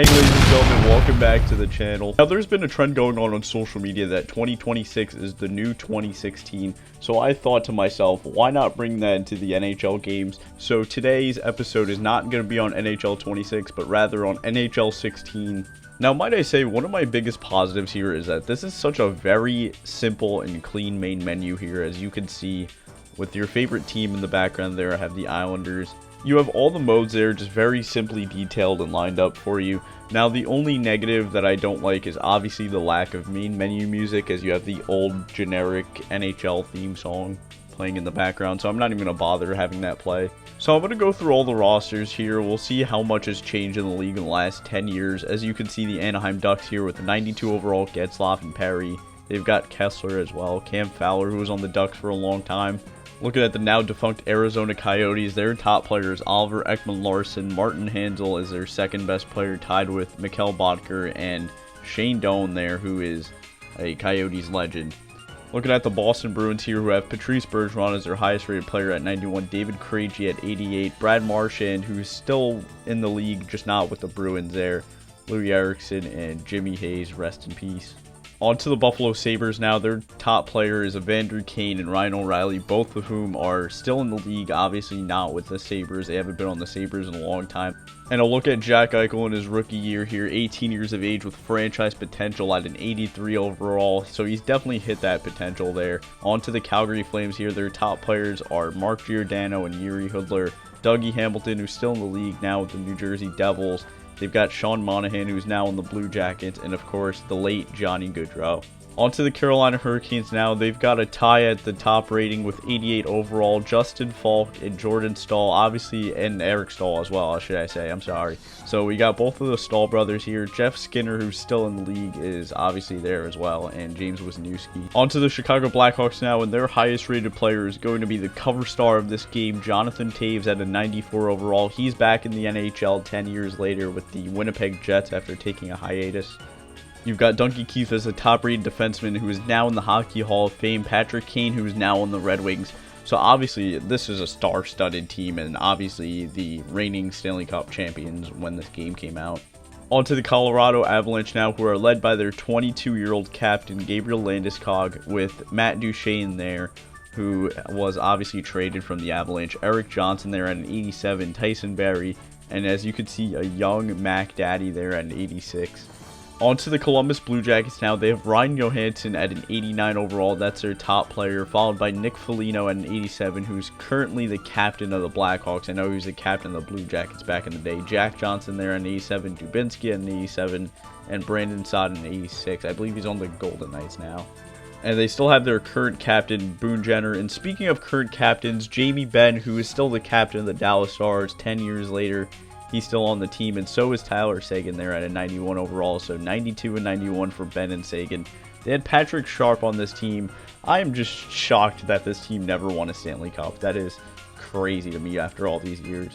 Hey ladies and gentlemen, welcome back to the channel. Now there's been a trend going on social media that 2026 is the new 2016, so I thought to myself, why not bring that into the NHL games? So today's episode is not going to be on NHL 26, but rather on NHL 16. Now might I say, one of my biggest positives here is that this is such a very simple and clean main menu here. As you can see with your favorite team in the background there, I have the Islanders. You have all the modes there, just very simply detailed and lined up for you. Now the only negative that I don't like is obviously the lack of main menu music, as you have the old generic NHL theme song playing in the background, so I'm not even going to bother having that play. So I'm going to go through all the rosters here. We'll see how much has changed in the league in the last 10 years. As you can see, the Anaheim Ducks here with the 92 overall, Getzlaf and Perry. They've got Kessler as well, Cam Fowler, who was on the Ducks for a long time. Looking at the now defunct Arizona Coyotes, their top player is Oliver Ekman-Larsson. Martin Hanzal is their second best player, tied with Mikkel Boedker and Shane Doan there, who is a Coyotes legend. Looking at the Boston Bruins here, who have Patrice Bergeron as their highest rated player at 91, David Krejci at 88, Brad Marchand, who's still in the league, just not with the Bruins there, Louis Eriksson, and Jimmy Hayes, rest in peace. On to the Buffalo Sabres now. Their top player is Evander Kane and Ryan O'Reilly, both of whom are still in the league, obviously not with the Sabres. They haven't been on the Sabres in a long time. And a look at Jack Eichel in his rookie year here, 18 years of age with franchise potential at an 83 overall. So he's definitely hit that potential there. On to the Calgary Flames here. Their top players are Mark Giordano and Yuri Hudler. Dougie Hamilton, who's still in the league now with the New Jersey Devils. They've got Sean Monahan, who's now on the Blue Jackets, and of course, the late Johnny Gaudreau. On to the Carolina Hurricanes now. They've got a tie at the top rating with 88 overall. Justin Falk and Jordan Staal, obviously, and Eric Staal as well, should I say. I'm sorry. So we got both of the Staal brothers here. Jeff Skinner, who's still in the league, is obviously there as well, and James Wisniewski. On to the Chicago Blackhawks now, and their highest rated player is going to be the cover star of this game, Jonathan Toews, at a 94 overall. He's back in the NHL 10 years later with the Winnipeg Jets after taking a hiatus. You've got Duncan Keith as a top-rated defenseman who is now in the Hockey Hall of Fame. Patrick Kane, who is now on the Red Wings. So obviously, this is a star-studded team, and obviously the reigning Stanley Cup champions when this game came out. On to the Colorado Avalanche now, who are led by their 22-year-old captain, Gabriel Landeskog, with Matt Duchene there, who was obviously traded from the Avalanche. Eric Johnson there at an 87, Tyson Barrie, and as you can see, a young Mac Daddy there at an 86. On to the Columbus Blue Jackets now. They have Ryan Johansson at an 89 overall. That's their top player, followed by Nick Foligno at an 87, who's currently the captain of the Blackhawks. I know he was the captain of the Blue Jackets back in the day. Jack Johnson there at an 87, Dubinsky at an 87, and Brandon Saad at an 86. I believe he's on the Golden Knights now. And they still have their current captain, Boone Jenner. And speaking of current captains, Jamie Benn, who is still the captain of the Dallas Stars 10 years later, he's still on the team, and so is Tyler Seguin there at a 91 overall. So 92 and 91 for Ben and Seguin. They had Patrick Sharp on this team. I am just shocked that this team never won a Stanley Cup. That is crazy to me after all these years.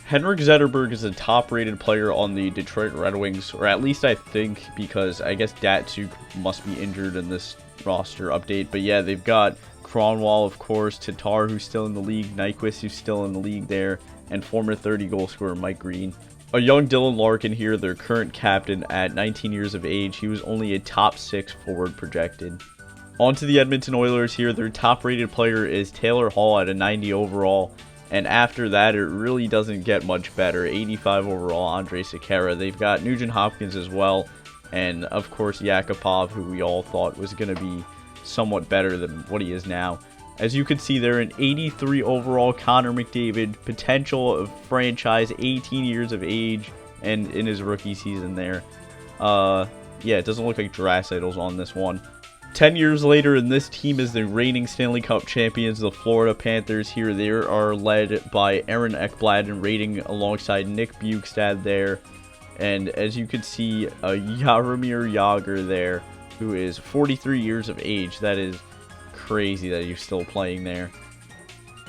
Henrik Zetterberg is a top-rated player on the Detroit Red Wings, or at least I think, because I guess Datsuk must be injured in this roster update. But yeah, they've got Kronwall, of course, Tatar, who's still in the league, Nyquist, who's still in the league there, and former 30-goal scorer Mike Green. A young Dylan Larkin here, their current captain at 19 years of age. He was only a top 6 forward projected. On to the Edmonton Oilers here. Their top-rated player is Taylor Hall at a 90 overall. And after that, it really doesn't get much better. 85 overall, Andre Sekera. They've got Nugent Hopkins as well. And, of course, Yakupov, who we all thought was going to be somewhat better than what he is now. As you can see there, an 83 overall Connor McDavid, potential of franchise, 18 years of age, and in his rookie season there. Yeah, it doesn't look like Draisaitl's on this one. 10 years later, and this team is the reigning Stanley Cup champions, the Florida Panthers here. They are led by Aaron Ekblad and rating alongside Nick Bjugstad there. And as you can see, Jaromir Jagr there, who is 43 years of age. That is crazy that he's still playing there.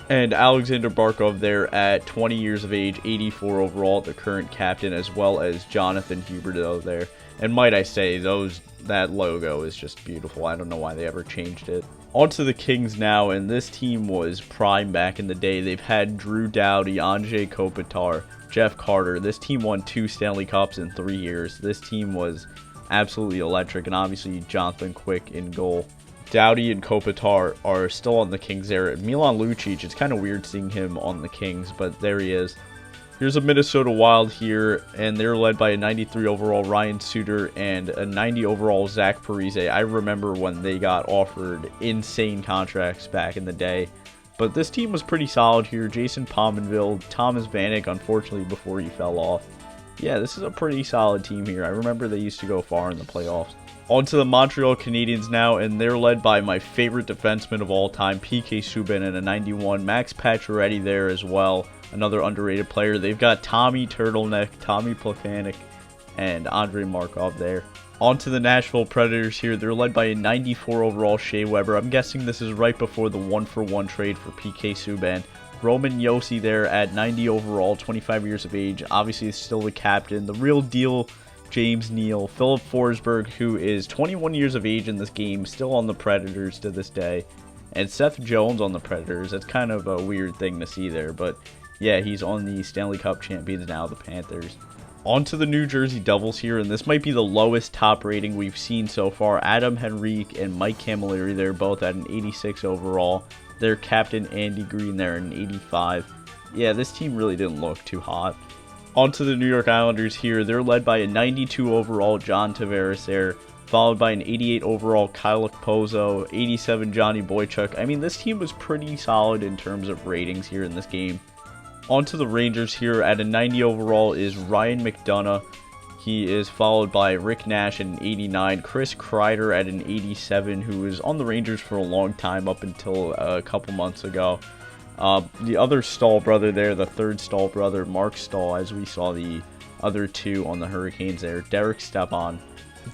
And Alexander Barkov there at 20 years of age, 84 overall, the current captain, as well as Jonathan Huberdeau there. And might I say, that logo is just beautiful. I don't know why they ever changed it. On to the Kings now, and this team was prime back in the day. They've had Drew Doughty, Anze Kopitar, Jeff Carter. This team won 2 Stanley Cups in 3 years. This team was absolutely electric, and obviously Jonathan Quick in goal. Doughty and Kopitar are still on the Kings there. Milan Lucic, it's kind of weird seeing him on the Kings, but there he is. Here's a Minnesota Wild here, and they're led by a 93 overall Ryan Suter and a 90 overall Zach Parise. I remember when they got offered insane contracts back in the day. But this team was pretty solid here. Jason Pominville, Thomas Vanek, unfortunately, before he fell off. Yeah, this is a pretty solid team here. I remember they used to go far in the playoffs. On to the Montreal Canadiens now, and they're led by my favorite defenseman of all time, PK Subban, and a 91. Max Pacioretty there as well, another underrated player. They've got Tommy Turtleneck, Tommy Plekanec, and Andrei Markov there. On to the Nashville Predators here. They're led by a 94 overall Shea Weber. I'm guessing this is right before the 1-for-1 trade for PK Subban. Roman Josi there at 90 overall, 25 years of age. Obviously, still the captain. The real deal, James Neal. Philip Forsberg, who is 21 years of age in this game, still on the Predators to this day. And Seth Jones on the Predators. That's kind of a weird thing to see there. But yeah, he's on the Stanley Cup champions now, the Panthers. On to the New Jersey Devils here, and this might be the lowest top rating we've seen so far. Adam Henrique and Mike Camilleri, they're both at an 86 overall. Their captain, Andy Green, there at an 85. Yeah, this team really didn't look too hot. On to the New York Islanders here. They're led by a 92 overall John Tavares there, followed by an 88 overall Kyle Okposo, 87 Johnny Boychuk. I mean, this team was pretty solid in terms of ratings here in this game. On to the Rangers here. At a 90 overall is Ryan McDonough. He is followed by Rick Nash at an 89. Chris Kreider at an 87, who was on the Rangers for a long time up until a couple months ago. The other Stahl brother there, the third Stahl brother, Mark Stahl, as we saw the other two on the Hurricanes there, Derek Stepan.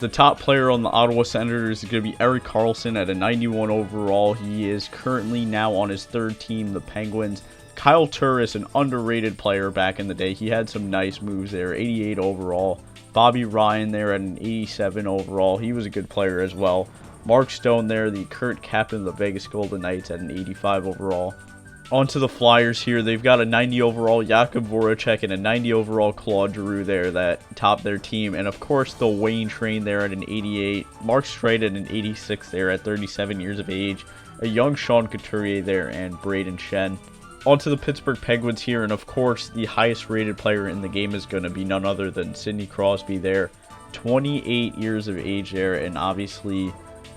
The top player on the Ottawa Senators is going to be Erik Karlsson at a 91 overall. He is currently now on his third team, the Penguins. Kyle Turris, an underrated player back in the day. He had some nice moves there, 88 overall. Bobby Ryan there at an 87 overall. He was a good player as well. Mark Stone there, the current captain of the Vegas Golden Knights, at an 85 overall. On to the Flyers here. They've got a 90 overall Jakub Voracek and a 90 overall Claude Giroux there that top their team. And of course, the Wayne Train there at an 88. Mark Streit at an 86 there at 37 years of age. A young Sean Couturier there and Braden Shen. On to the Pittsburgh Penguins here, and of course, the highest rated player in the game is going to be none other than Sidney Crosby there. 28 years of age there, and obviously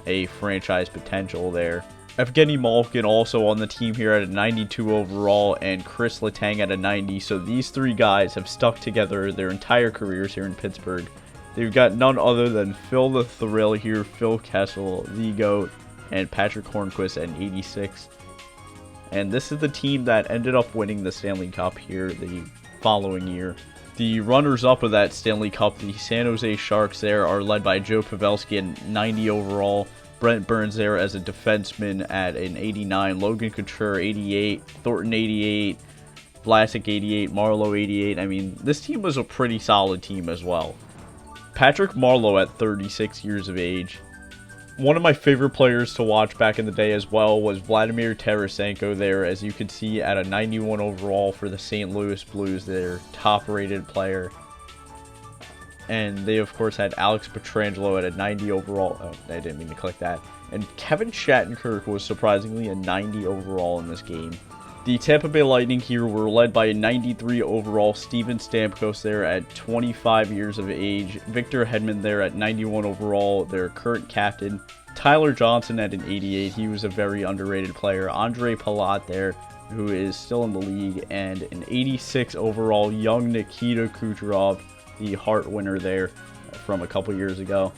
a franchise potential there. Evgeny Malkin also on the team here at a 92 overall, and Chris Letang at a 90. So these three guys have stuck together their entire careers here in Pittsburgh. They've got none other than Phil the Thrill here, Phil Kessel, the GOAT, and Patrick Hornquist at an 86. And this is the team that ended up winning the Stanley Cup here the following year. The runners-up of that Stanley Cup, the San Jose Sharks there, are led by Joe Pavelski at 90 overall. Brent Burns there as a defenseman at an 89. Logan Couture, 88. Thornton, 88. Vlasic, 88. Marleau, 88. I mean, this team was a pretty solid team as well. Patrick Marleau at 36 years of age. One of my favorite players to watch back in the day as well was Vladimir Tarasenko there, as you can see, at a 91 overall for the St. Louis Blues, their top-rated player. And they, of course, had Alex Pietrangelo at a 90 overall. Oh, I didn't mean to click that. And Kevin Shattenkirk was surprisingly a 90 overall in this game. The Tampa Bay Lightning here were led by a 93 overall Steven Stamkos there at 25 years of age. Victor Hedman there at 91 overall, their current captain. Tyler Johnson at an 88. He was a very underrated player. Andre Palat there, who is still in the league. And an 86 overall young Nikita Kucherov, the Hart winner there from a couple years ago.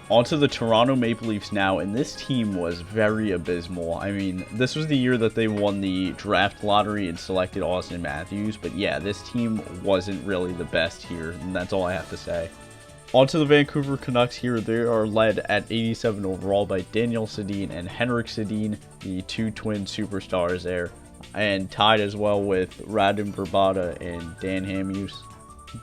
On to the Toronto Maple Leafs now, and this team was very abysmal. I mean, this was the year that they won the draft lottery and selected Austin Matthews, but yeah, this team wasn't really the best here, and that's all I have to say. On to the Vancouver Canucks here. They are led at 87 overall by Daniel Sedin and Henrik Sedin, the two twin superstars there, and tied as well with Radim Vrbata and Dan Hamhuis.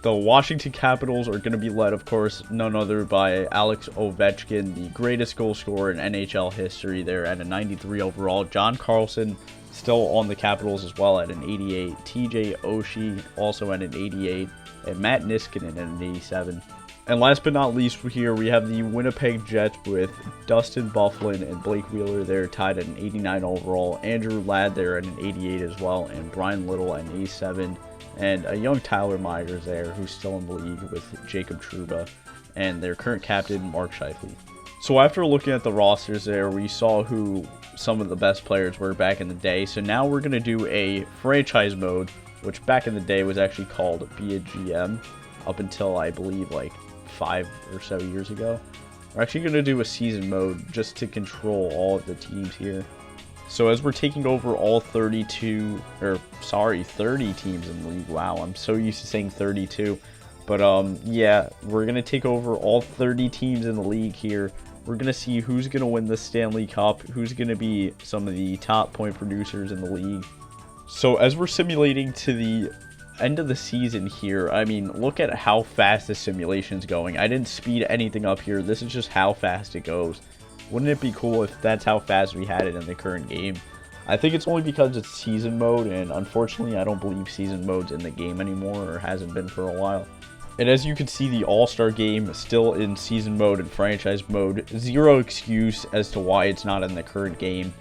The Washington Capitals are going to be led, of course, none other by Alex Ovechkin, the greatest goal scorer in NHL history there at a 93 overall. John Carlson still on the Capitals as well at an 88. TJ Oshie also at an 88. And Matt Niskanen at an 87. And last but not least here, we have the Winnipeg Jets with Dustin Byfuglien and Blake Wheeler there tied at an 89 overall. Andrew Ladd there at an 88 as well. And Brian Little at an 87. And a young Tyler Myers there who's still in the league with Jacob Trouba. And their current captain, Mark Scheifele. So after looking at the rosters there, we saw who some of the best players were back in the day. So now we're going to do a franchise mode, which back in the day was actually called Be a GM up until I believe like 5 or so years ago. We're actually going to do a season mode just to control all of the teams here. So as we're taking over all 30 teams in the league. Wow, I'm so used to saying 32. But yeah, we're going to take over all 30 teams in the league here. We're going to see who's going to win the Stanley Cup, who's going to be some of the top point producers in the league. So as we're simulating to the end of the season here, I mean, look at how fast the simulation's going. I didn't speed anything up here. This is just how fast it goes. Wouldn't it be cool if that's how fast we had it in the current game? I think it's only because it's season mode, and unfortunately I don't believe season mode's in the game anymore, or hasn't been for a while. And as you can see, the All-Star game is still in season mode and franchise mode. Zero excuse as to why it's not in the current game.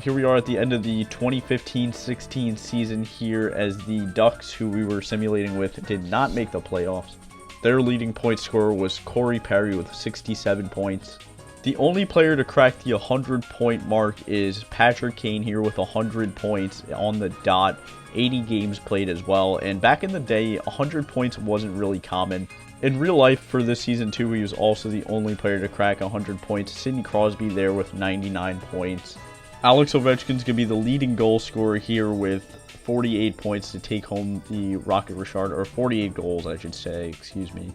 Here we are at the end of the 2015-16 season here, as the Ducks, who we were simulating with, did not make the playoffs. Their leading point scorer was Corey Perry with 67 points. The only player to crack the 100-point mark is Patrick Kane here with 100 points on the dot, 80 games played as well. And back in the day, 100 points wasn't really common. In real life for this season too, he was also the only player to crack 100 points. Sidney Crosby there with 99 points. Alex Ovechkin's going to be the leading goal scorer here with 48 points to take home the Rocket Richard, or 48 goals, I should say, excuse me.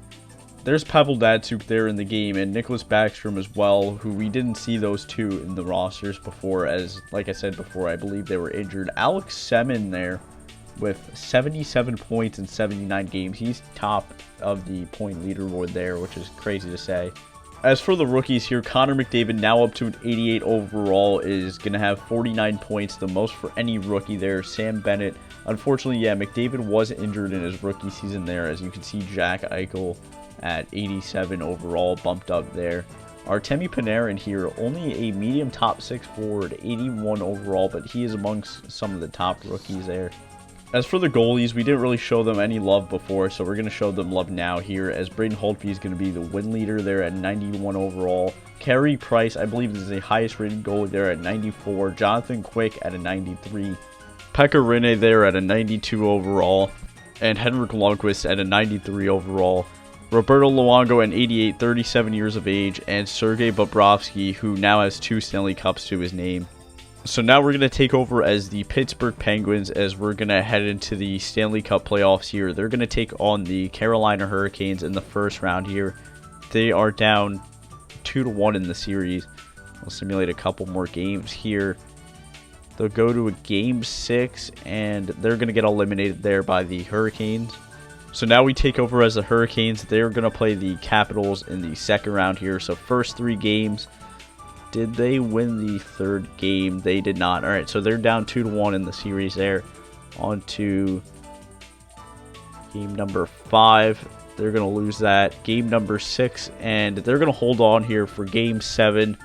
There's Pavel Datsyuk there in the game, and Nicholas Backstrom as well, who we didn't see those two in the rosters before, as, like I said before, I believe they were injured. Alex Semin there with 77 points in 79 games. He's top of the point leaderboard there, which is crazy to say. As for the rookies here, Connor McDavid, now up to an 88 overall, is going to have 49 points, the most for any rookie there. Sam Bennett, unfortunately, yeah, McDavid was injured in his rookie season there. As you can see, Jack Eichel at 87 overall, bumped up there. Artemi Panarin here, only a medium top 6 forward, 81 overall, but he is amongst some of the top rookies there. As for the goalies, we didn't really show them any love before, so we're going to show them love now here, as Braden Holtby is going to be the win leader there at 91 overall. Carey Price, I believe, is the highest rated goalie there at 94. Jonathan Quick at a 93. Pekka Rinne there at a 92 overall. And Henrik Lundqvist at a 93 overall. Roberto Luongo at 88, 37 years of age. And Sergei Bobrovsky, who now has 2 Stanley Cups to his name. So now we're going to take over as the Pittsburgh Penguins, as we're going to head into the Stanley Cup playoffs here. They're going to take on the Carolina Hurricanes in the first round here. They are down 2-1 in the series. We'll simulate a couple more games here. They'll go to a game 6, and they're going to get eliminated there by the Hurricanes. So now we take over as the Hurricanes. They're going to play the Capitals in the second round here. So first 3 games. Did they win the third game? They did not. All right, so they're down 2-1 in the series there. On to game number 5. They're going to lose that. Game number 6, and they're going to hold on here for game 7.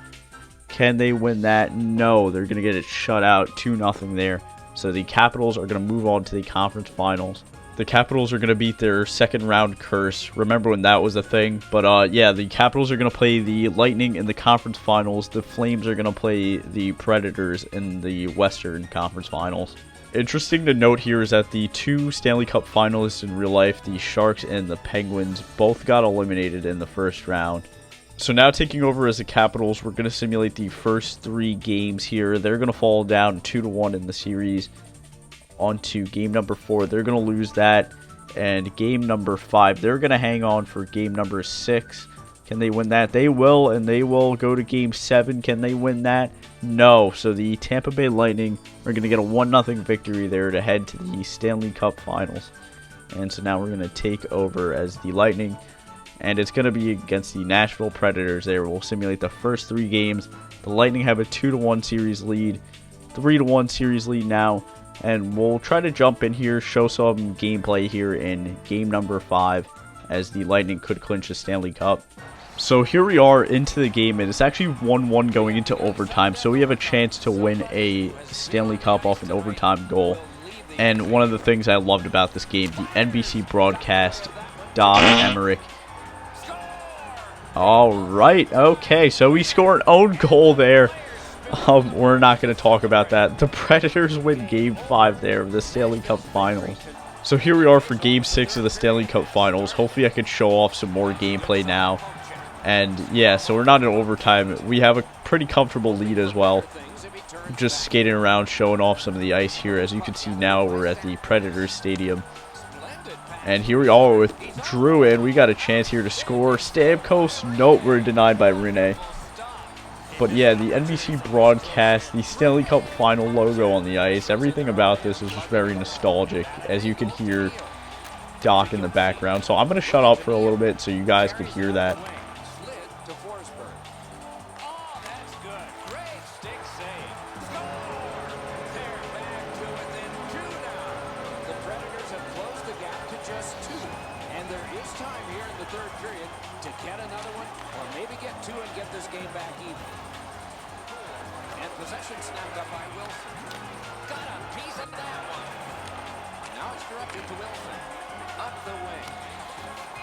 Can they win that? No, they're going to get it shut out 2-0 there. So the Capitals are going to move on to the conference finals. The Capitals are going to beat their second round curse. Remember when that was a thing? But yeah, the Capitals are going to play the Lightning in the conference finals. The Flames are going to play the Predators in the Western Conference Finals. Interesting to note here is that the 2 Stanley Cup finalists in real life, the Sharks and the Penguins, both got eliminated in the first round. So now taking over as the Capitals, we're going to simulate the first 3 games here. They're going to fall down 2-1 in the series. On to game number 4, they're going to lose that. And game number 5, they're going to hang on for game number 6. Can they win that? They will, and they will go to game 7. Can they win that? No. So the Tampa Bay Lightning are going to get a 1-0 victory there to head to the Stanley Cup Finals. And so now we're going to take over as the Lightning. And it's going to be against the Nashville Predators there. We'll simulate the first 3 games. The Lightning have a 2-1 series lead, 3-1 series lead now. And we'll try to jump in here, show some gameplay here in game number 5 as the Lightning could clinch the Stanley Cup. So here we are into the game, and it's actually 1-1 going into overtime. So we have a chance to win a Stanley Cup off an overtime goal. And one of the things I loved about this game, the NBC broadcast, Doc Emmerich. Alright, okay, so we score an own goal there. We're not going to talk about that. The Predators win Game 5 there of the Stanley Cup Finals. So here we are for Game 6 of the Stanley Cup Finals. Hopefully I can show off some more gameplay now. And yeah, so we're not in overtime. We have a pretty comfortable lead as well. Just skating around, showing off some of the ice here. As you can see now, we're at the Predators Stadium. And here we are with Drew, and we got a chance here to score. Stamkos, nope, we're denied by Rene. But yeah, the NBC broadcast, the Stanley Cup Final logo on the ice, everything about this is just very nostalgic, as you can hear Doc in the background. So I'm going to shut up for a little bit so you guys could hear that. Possession snapped up by Wilson. Got a piece of that one. Now it's directed to Wilson. Up the wing.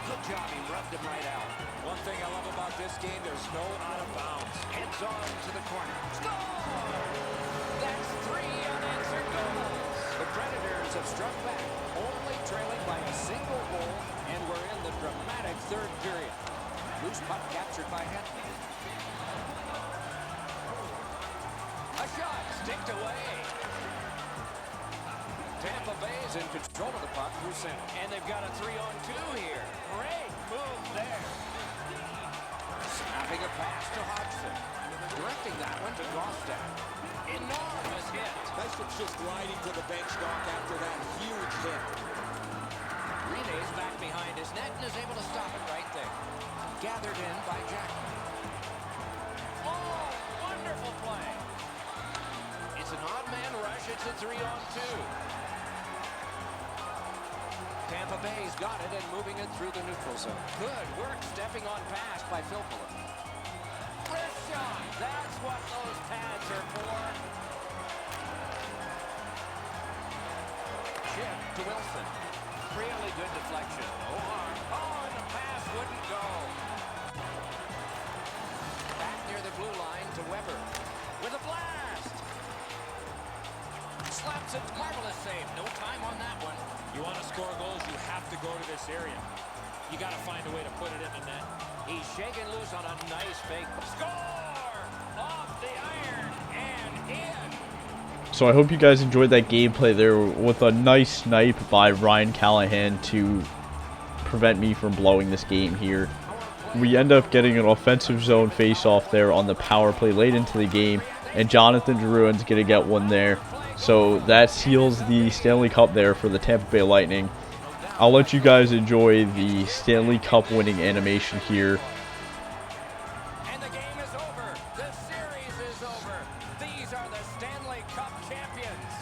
Good job. He rubbed him right out. One thing I love about this game, there's no out of bounds. Heads on to the corner. Score! That's 3 unanswered goals. The Predators have struck back, only trailing by a single goal, and we're in the dramatic third period. Loose puck captured by Henry. A shot, sticked away. Tampa Bay is in control of the puck through center. And they've got a 3-on-2 here. Great move there. Snapping a pass to Hodgson. Directing that one to Gostad. Enormous hit. That's just gliding to the bench, Doc, after that huge hit. Rene's back behind his net and is able to stop it right there. Gathered in by Jackman. Oh, wonderful play. It's an odd man rush. It's a 3-on-2. Tampa Bay's got it and moving it through the neutral zone. Good work stepping on pass by Filppula. Wrist shot. That's what those pads are for. Chip to Wilson. Really good deflection. No harm. Oh, and the pass wouldn't go. Back near the blue line to Weber. With a blast. Slaps it. Marvelous save. No time on that one. You want to score goals, you have to go to this area. You got to find a way to put it in the net. He's shaking loose on a nice fake. Score! Off the iron and in. So I hope you guys enjoyed that gameplay there with a nice snipe by Ryan Callahan to prevent me from blowing this game here. We end up getting an offensive zone face-off there on the power play late into the game, and Jonathan Drouin's going to get one there. So that seals the Stanley Cup there for the Tampa Bay Lightning. I'll let you guys enjoy the Stanley Cup winning animation here. And the game is over. The series is over. These are the Stanley Cup champions.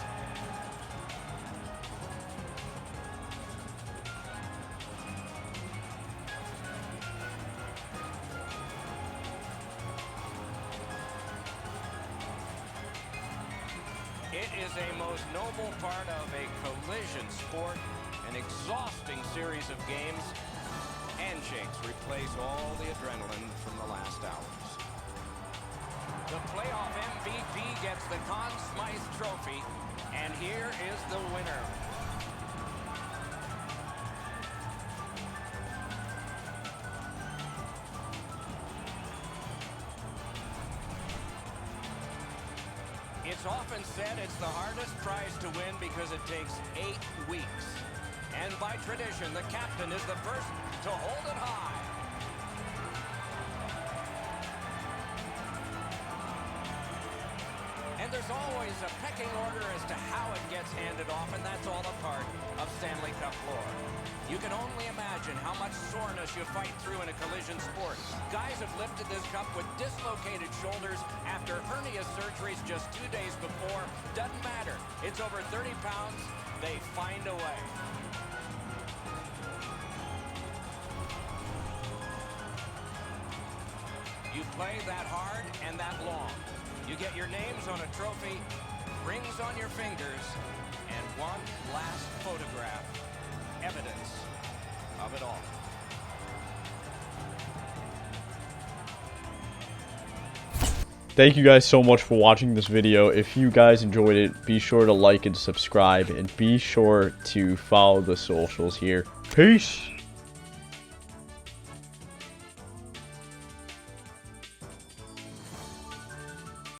It is a most noble part of a collision sport, an exhausting series of games. Handshakes replace all the adrenaline from the last hours. The playoff MVP gets the Conn Smythe Trophy, and here is the winner. It's often said it's the hardest prize to win because it takes 8 weeks. And by tradition, the captain is the first to hold it high. And And there's always a pecking order as to how it gets handed off, and that's all a part of Stanley Cup lore. You can only imagine how much soreness you fight through in a collision sport. Guys have lifted this cup with dislocated shoulders after hernia surgeries just 2 days before. Doesn't matter. It's over 30 pounds. They find a way. You play that hard and that long. You get your names on a trophy, rings on your fingers, and one last photograph. Evidence of it all. Thank you guys so much for watching this video. If you guys enjoyed it, be sure to like and subscribe, and be sure to follow the socials here. Peace!